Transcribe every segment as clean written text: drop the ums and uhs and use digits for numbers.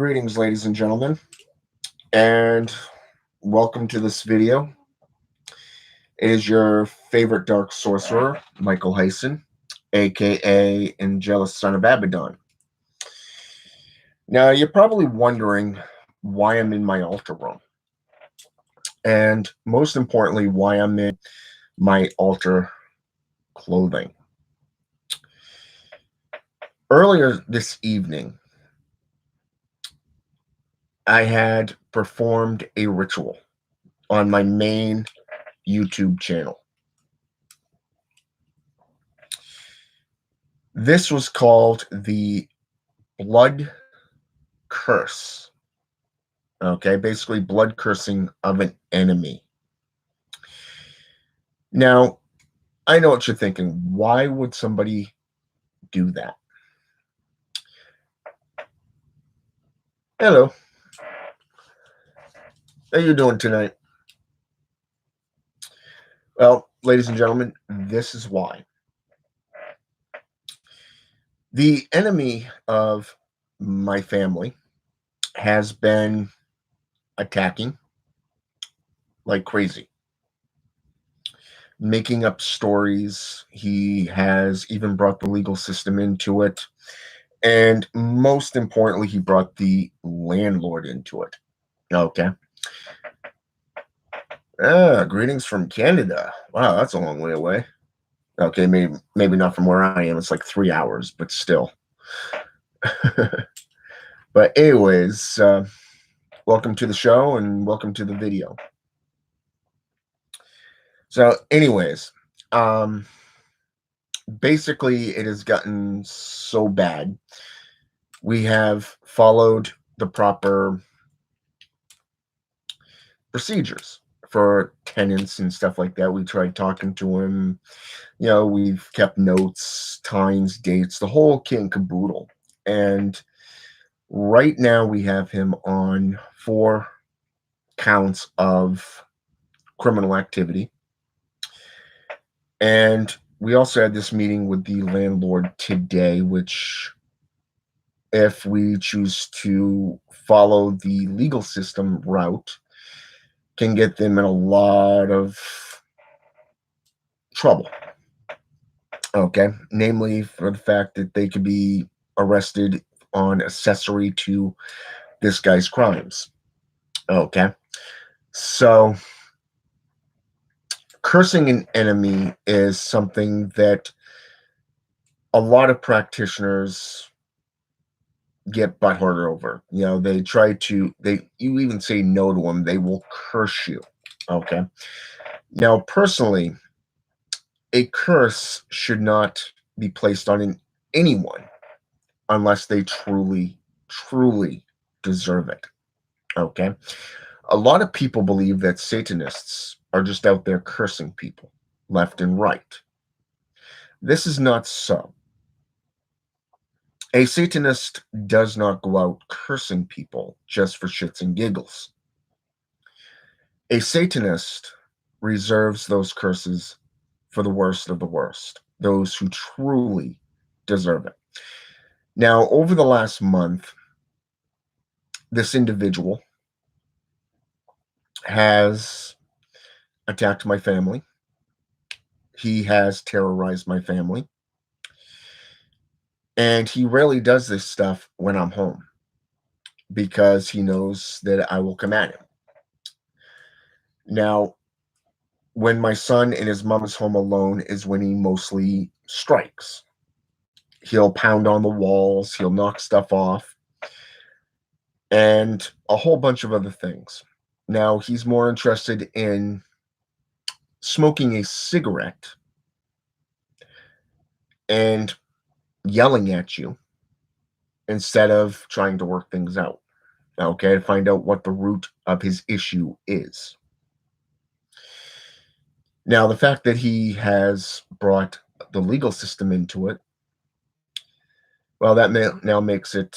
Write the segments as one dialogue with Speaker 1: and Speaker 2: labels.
Speaker 1: Greetings, ladies and gentlemen, and welcome to this video. It is your favorite Dark Sorcerer, Michael Hyson, aka Angelus Son of Abaddon. Now, you're probably wondering why I'm in my altar room, and most importantly, why I'm in my altar clothing. Earlier this evening, I had performed a ritual on my main YouTube channel. This was called the blood curse. Okay, basically blood cursing of an enemy. Now, I know what you're thinking. Why would somebody do that? Hello. How you doing tonight? Well, ladies and gentlemen, this is why. The enemy of my family has been attacking like crazy, making up stories. He has even brought the legal system into it. And most importantly, he brought the landlord into it. Okay. Greetings from Canada. Wow, that's a long way away. Okay, maybe not from where I am. It's like 3 hours, but still. But anyways, welcome to the show and welcome to the video. So anyways, basically it has gotten so bad. We have followed the proper procedures for tenants and stuff like that. We tried talking to him. You know, we've kept notes, times, dates, the whole kit and caboodle. And right now we have him on 4 counts of criminal activity. And we also had this meeting with the landlord today, which, if we choose to follow the legal system route, can get them in a lot of trouble. Okay, namely for the fact that they could be arrested on accessory to this guy's crimes. Okay, so cursing an enemy is something that a lot of practitioners get butthurt over. You know, they try to, you even say no to them, they will curse you. Okay, now personally, a curse should not be placed on anyone unless they truly deserve it. Okay, a lot of people believe that Satanists are just out there cursing people left and right. This is not so. A Satanist does not go out cursing people just for shits and giggles. A Satanist reserves those curses for the worst of the worst, those who truly deserve it. Now, over the last month, this individual has attacked my family. He has terrorized my family. And he rarely does this stuff when I'm home because he knows that I will come at him. Now, when my son and his mom is home alone is when he mostly strikes. He'll pound on the walls, he'll knock stuff off, and a whole bunch of other things. Now, he's more interested in smoking a cigarette and yelling at you instead of trying to work things out. Okay, to find out what the root of his issue is. Now, the fact that he has brought the legal system into it, well, that now makes it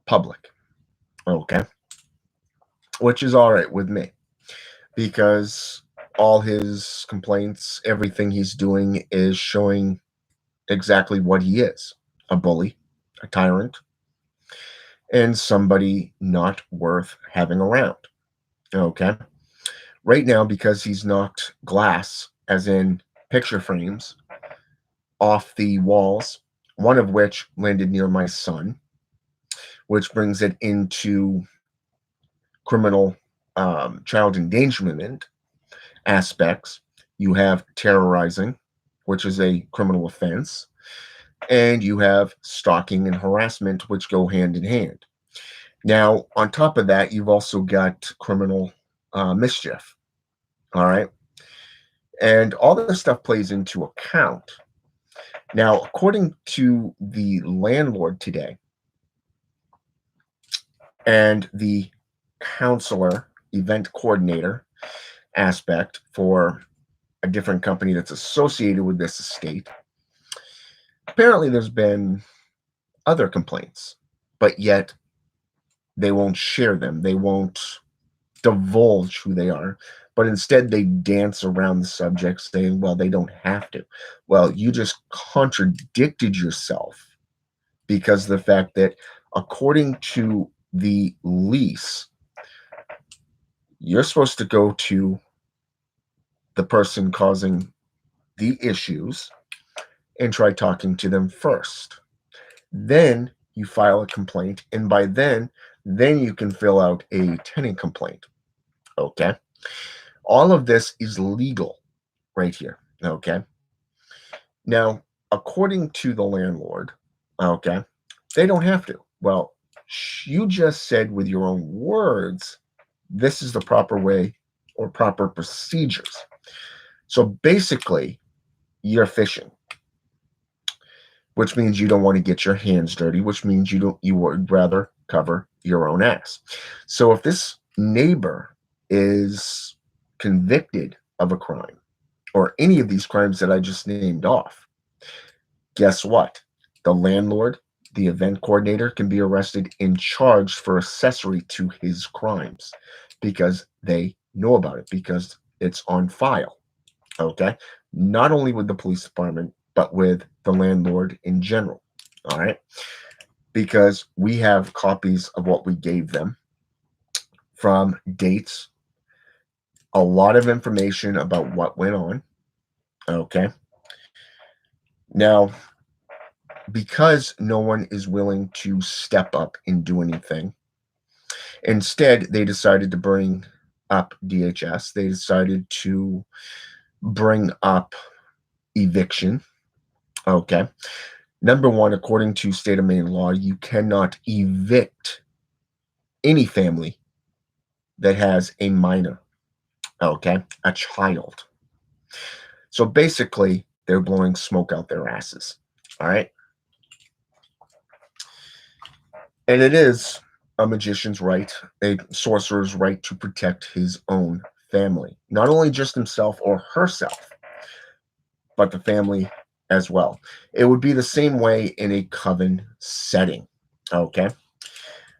Speaker 1: public. Okay, which is all right with me because all his complaints, everything he's doing is showing exactly what he is: a bully, a tyrant. and somebody not worth having around. Okay. Right now, because he's knocked glass, as in picture frames, off the walls, one of which landed near my son, which brings it into criminal child endangerment aspects. You have terrorizing, which is a criminal offense, and you have stalking and harassment, which go hand in hand. Now, on top of that, you've also got criminal mischief. All right. And all this stuff plays into account. Now, according to the landlord today and the counselor, event coordinator aspect for a different company that's associated with this estate, apparently there's been other complaints, but yet they won't share them. They won't divulge who they are, but instead they dance around the subject saying, well, they don't have to. Well, you just contradicted yourself because of the fact that according to the lease, you're supposed to go to the person causing the issues and try talking to them first. Then you file a complaint, and by then you can fill out a tenant complaint. Okay. All of this is legal right here. Okay. Now, according to the landlord, okay, they don't have to. Well, you just said with your own words, this is the proper way or proper procedures. So basically, you're fishing, which means you don't want to get your hands dirty, which means you would rather cover your own ass. So if this neighbor is convicted of a crime or any of these crimes that I just named off, guess what? The landlord, the event coordinator can be arrested and charged for accessory to his crimes because they know about it, because it's on file. Okay. Not only with the police department, but with the landlord in general. All right. Because we have copies of what we gave them from dates, a lot of information about what went on. Okay. Now, because no one is willing to step up and do anything, instead, they decided to bring up DHS. They decided to bring up eviction. Okay. Number one, according to state of Maine law, you cannot evict any family that has a minor, okay, a child. So basically, they're blowing smoke out their asses. All right. And it is a magician's right, a sorcerer's right to protect his own family, not only just himself or herself, but the family as well. It would be the same way in a coven setting. Okay.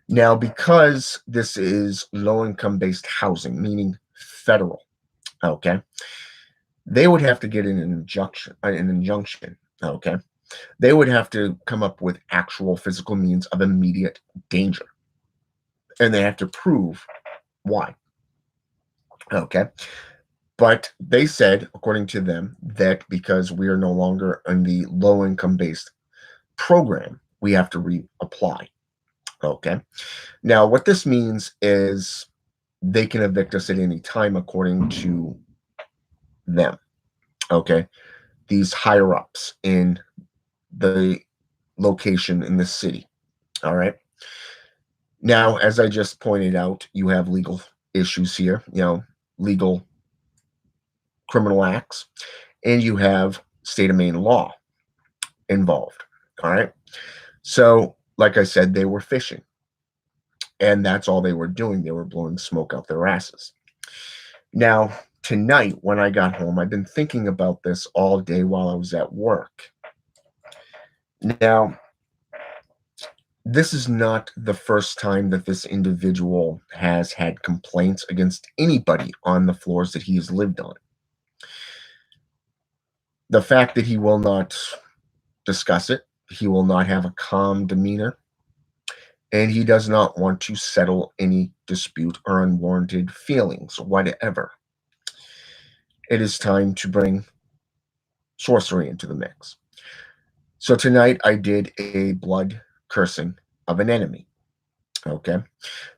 Speaker 1: Now, because this is low income based housing, meaning federal, okay, they would have to get an injunction, okay. They would have to come up with actual physical means of immediate danger, and they have to prove why, okay. But they said, according to them, that because we are no longer in the low income based program, we have to reapply, okay. Now, what this means is they can evict us at any time, according to them. Okay. These higher ups in the location in the city. All right. Now, as I just pointed out, you have legal issues here, legal criminal acts, and you have state of Maine law involved. All right. So, like I said, they were fishing, and that's all they were doing. They were blowing smoke out their asses. Now, tonight, when I got home, I've been thinking about this all day while I was at work. Now, this is not the first time that this individual has had complaints against anybody on the floors that he has lived on. The fact that he will not discuss it, he will not have a calm demeanor, and he does not want to settle any dispute or unwarranted feelings, whatever. It is time to bring sorcery into the mix. So tonight I did a blood cursing of an enemy. Okay.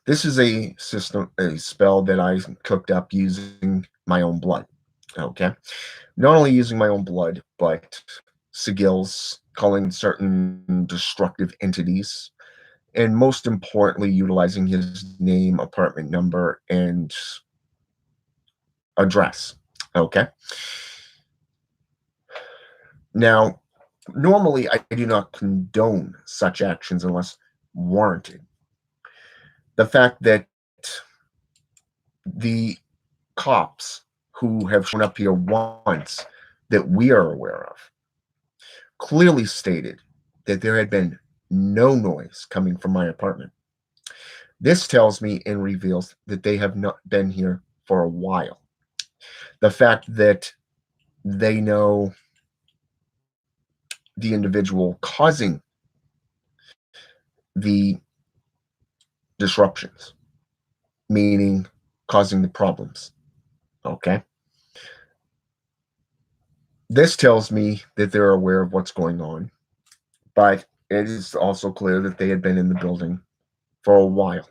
Speaker 1: This is a spell that I cooked up using my own blood. Okay. Not only using my own blood, but sigils, calling certain destructive entities, and most importantly, utilizing his name, apartment number, and address. Okay. Now, normally I do not condone such actions unless warranted. The fact that the cops who have shown up here once that we are aware of clearly stated that there had been no noise coming from my apartment. This tells me and reveals that they have not been here for a while. The fact that they know the individual causing the disruptions, meaning causing the problems. Okay. This tells me that they're aware of what's going on, but it is also clear that they had been in the building for a while,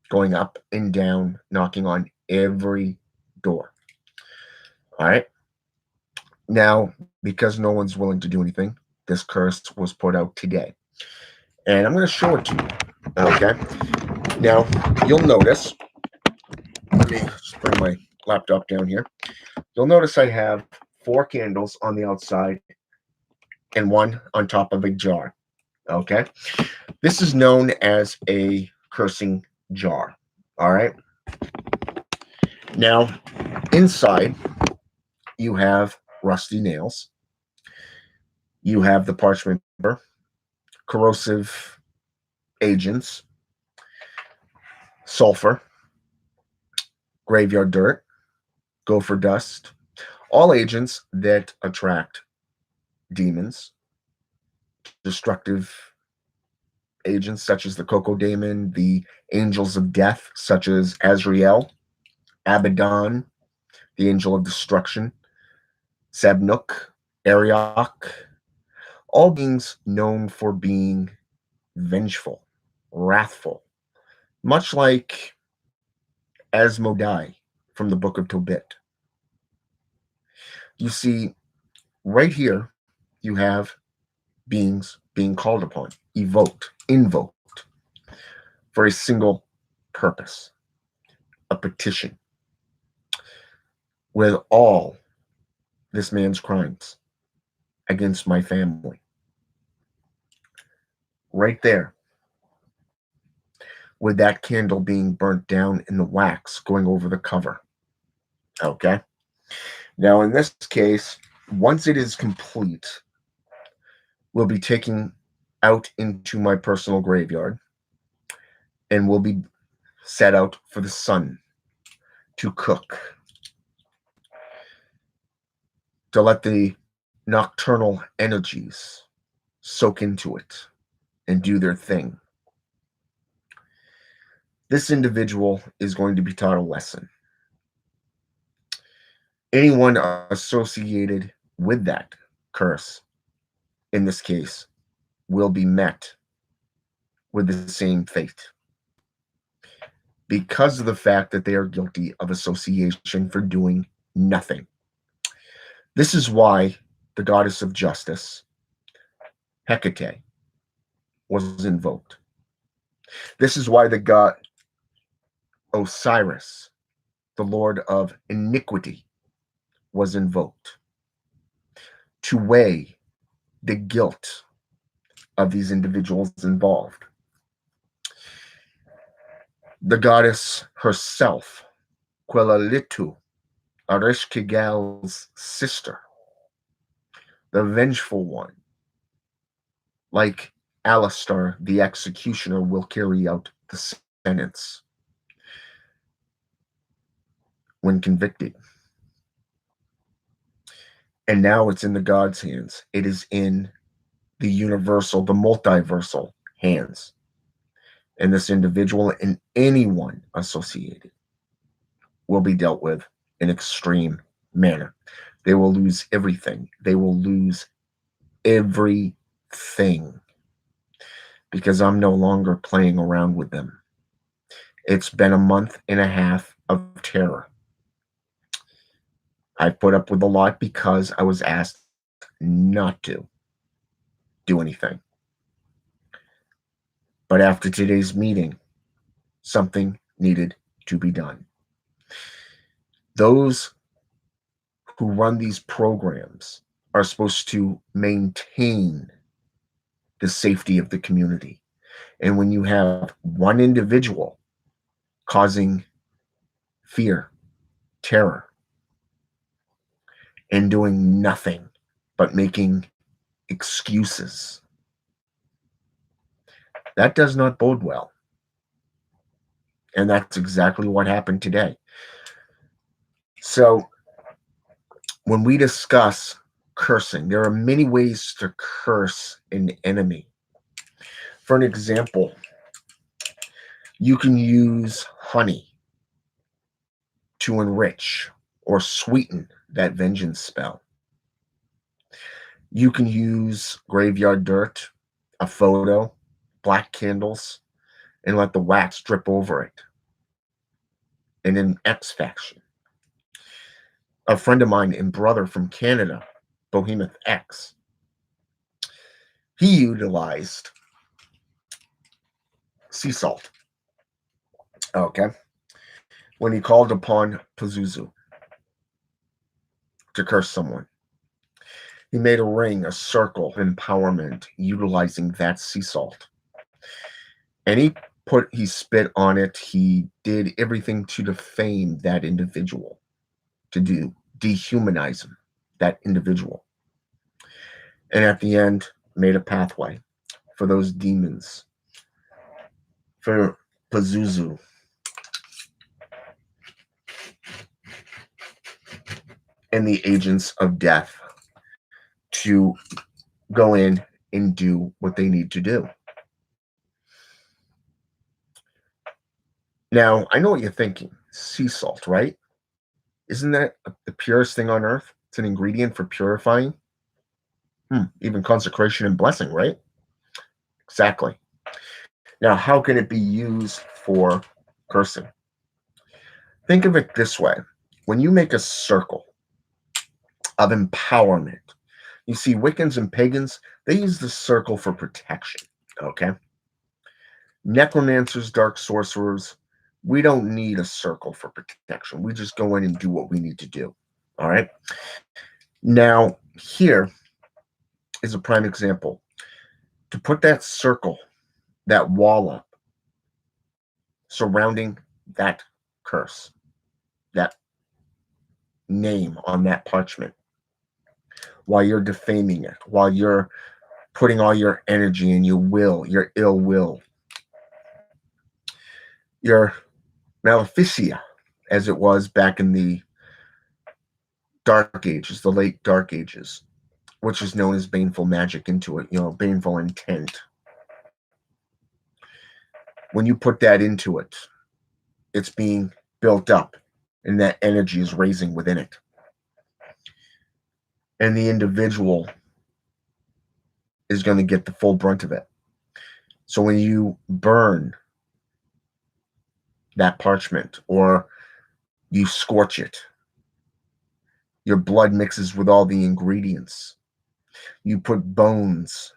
Speaker 1: going up and down, knocking on every door. All right. Now, because no one's willing to do anything, this curse was put out today. And I'm going to show it to you. Okay. Now, you'll notice, let me just bring my laptop down here. You'll notice I have 4 candles on the outside and 1 on top of a jar. Okay. This is known as a cursing jar. All right. Now, inside, you have rusty nails. You have the parchment paper, corrosive agents, sulfur, graveyard dirt, gopher dust, all agents that attract demons, destructive agents such as the Coco Daemon, the angels of death such as Azrael, Abaddon, the angel of destruction, Sabnuk, Ariok, all beings known for being vengeful, wrathful, much like Asmodai from the Book of Tobit. You see, right here, you have beings being called upon, evoked, invoked for a single purpose, a petition, with all this man's crimes against my family. Right there, with that candle being burnt down and the wax going over the cover. Okay. Now, in this case, once it is complete, we'll be taking out into my personal graveyard and will be set out for the sun to cook, to let the nocturnal energies soak into it and do their thing. This individual is going to be taught a lesson. Anyone associated with that curse, in this case, will be met with the same fate because of the fact that they are guilty of association for doing nothing. This is why the goddess of justice, Hecate, was invoked. This is why the god Osiris, the lord of iniquity, was invoked to weigh the guilt of these individuals involved. The goddess herself, Quelalitu, Arishkigal's sister, the vengeful one, like Alistar the executioner, will carry out the sentence when convicted. And now it's in the gods' hands. It is in the universal, the multiversal hands. And this individual and anyone associated will be dealt with in extreme manner. They will lose everything. They will lose everything because I'm no longer playing around with them. It's been a month and a half of terror. I put up with a lot because I was asked not to do anything. But after today's meeting, something needed to be done. Those who run these programs are supposed to maintain the safety of the community. And when you have one individual causing fear, terror, and doing nothing but making excuses, that does not bode well. And that's exactly what happened today. So, when we discuss cursing, there are many ways to curse an enemy. For an example, you can use honey to enrich or sweeten that vengeance spell. You can use graveyard dirt, a photo, black candles, and let the wax drip over it. And in X faction, a friend of mine and brother from Canada, Bohemoth X, he utilized sea salt. Okay. When he called upon Pazuzu to curse someone, he made a ring, a circle of empowerment, utilizing that sea salt. And he spit on it. He did everything to defame that individual, to dehumanize him, that individual. And at the end, made a pathway for those demons, for Pazuzu and the agents of death to go in and do what they need to do. Now, I know what you're thinking. Sea salt, right? Isn't that the purest thing on earth? It's an ingredient for purifying. Even consecration and blessing, right? Exactly. Now, how can it be used for cursing? Think of it this way. When you make a circle of empowerment, you see Wiccans and pagans, they use the circle for protection, okay? Necromancers, dark sorcerers, we don't need a circle for protection. We just go in and do what we need to do, all right? Now, here is a prime example. To put that circle, that wall up, surrounding that curse, that name on that parchment, while you're defaming it, while you're putting all your energy and your will, your ill will, your maleficia, as it was back in the Dark Ages, the late Dark Ages, which is known as baneful magic into it, baneful intent. When you put that into it, it's being built up and that energy is raising within it. And the individual is going to get the full brunt of it. So when you burn that parchment or you scorch it, your blood mixes with all the ingredients. You put bones,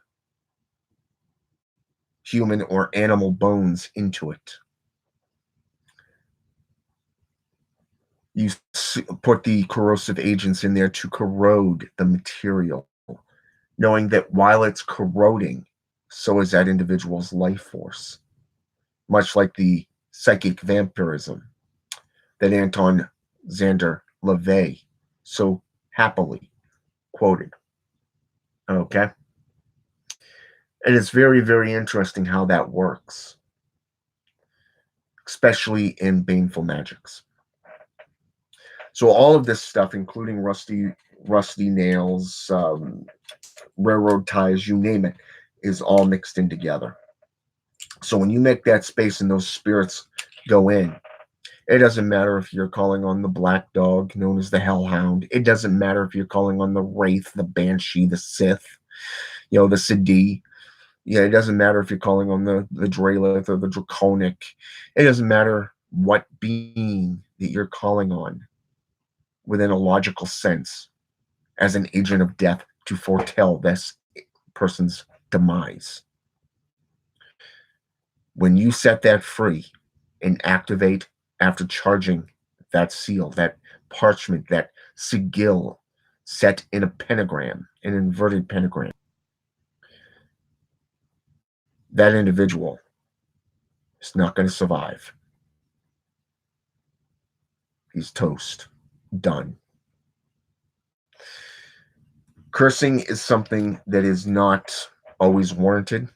Speaker 1: human or animal bones, into it. You put the corrosive agents in there to corrode the material, knowing that while it's corroding, so is that individual's life force. Much like the psychic vampirism that Anton Xander LaVey so happily quoted. Okay? And it's very, very interesting how that works, especially in baneful magics. So all of this stuff, including rusty nails, railroad ties, you name it, is all mixed in together. So when you make that space and those spirits go in, it doesn't matter if you're calling on the black dog known as the Hellhound. It doesn't matter if you're calling on the Wraith, the Banshee, the Sith, the Sadi. Yeah, it doesn't matter if you're calling on the Dralith or the Draconic. It doesn't matter what being that you're calling on within a logical sense as an agent of death to foretell this person's demise. When you set that free and activate after charging that seal, that parchment, that sigil set in a pentagram, an inverted pentagram, that individual is not going to survive. He's toast. Done. Cursing is something that is not always warranted.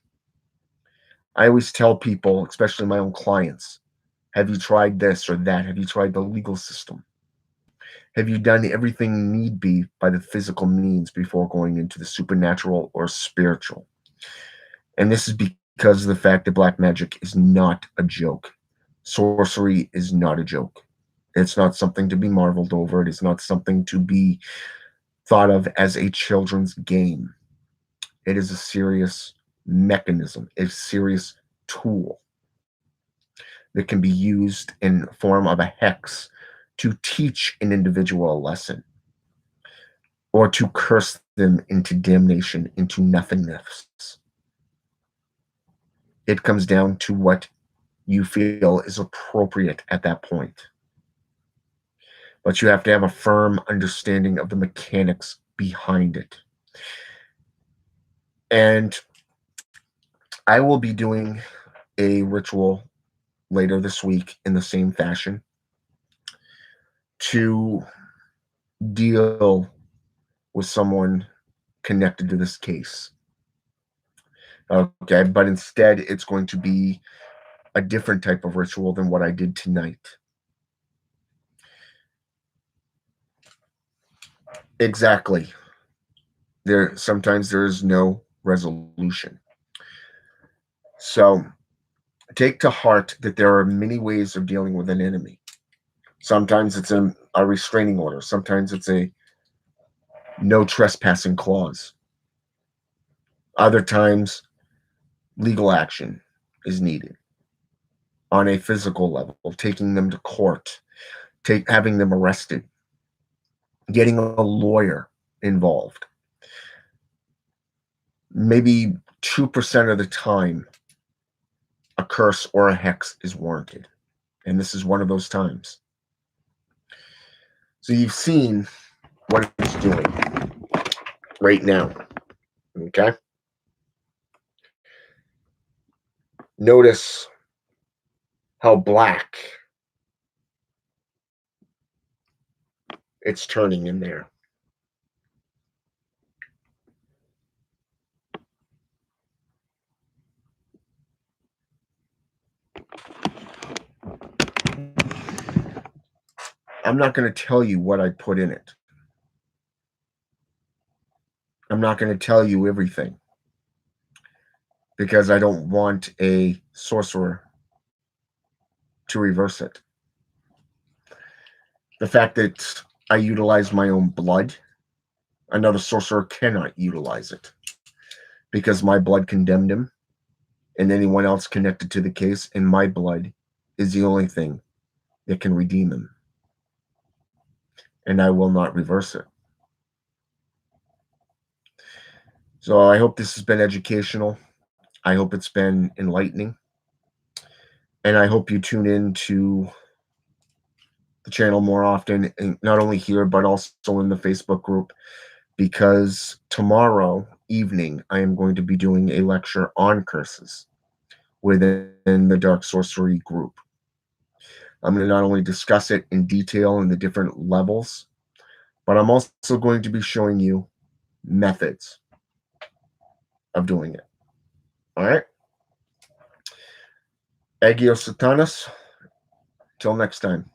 Speaker 1: I always tell people, especially my own clients, have you tried this or that? Have you tried the legal system? Have you done everything need be by the physical means before going into the supernatural or spiritual? And this is because of the fact that black magic is not a joke. Sorcery is not a joke. It's not something to be marveled over. It is not something to be thought of as a children's game. It is a serious mechanism, a serious tool that can be used in form of a hex to teach an individual a lesson or to curse them into damnation, into nothingness. It comes down to what you feel is appropriate at that point. But you have to have a firm understanding of the mechanics behind it. And I will be doing a ritual later this week in the same fashion to deal with someone connected to this case. Okay, but instead it's going to be a different type of ritual than what I did tonight. Exactly. Sometimes there is no resolution. So take to heart that there are many ways of dealing with an enemy. Sometimes it's a restraining order. Sometimes it's a no trespassing clause. Other times, legal action is needed on a physical level, taking them to court, having them arrested, getting a lawyer involved. Maybe 2% of the time, a curse or a hex is warranted. And this is one of those times. So you've seen what it's doing right now. Okay? Notice how black it's turning in there. I'm not going to tell you what I put in it. I'm not going to tell you everything because I don't want a sorcerer to reverse it. The fact that I utilize my own blood, another sorcerer cannot utilize it because my blood condemned him and anyone else connected to the case, and my blood is the only thing that can redeem him. And I will not reverse it. So I hope this has been educational. I hope it's been enlightening. And I hope you tune in to the channel more often, and not only here, but also in the Facebook group, because tomorrow evening I am going to be doing a lecture on curses within the Dark Sorcery group. I'm going to not only discuss it in detail in the different levels, but I'm also going to be showing you methods of doing it. All right? Agios Satanas. Till next time.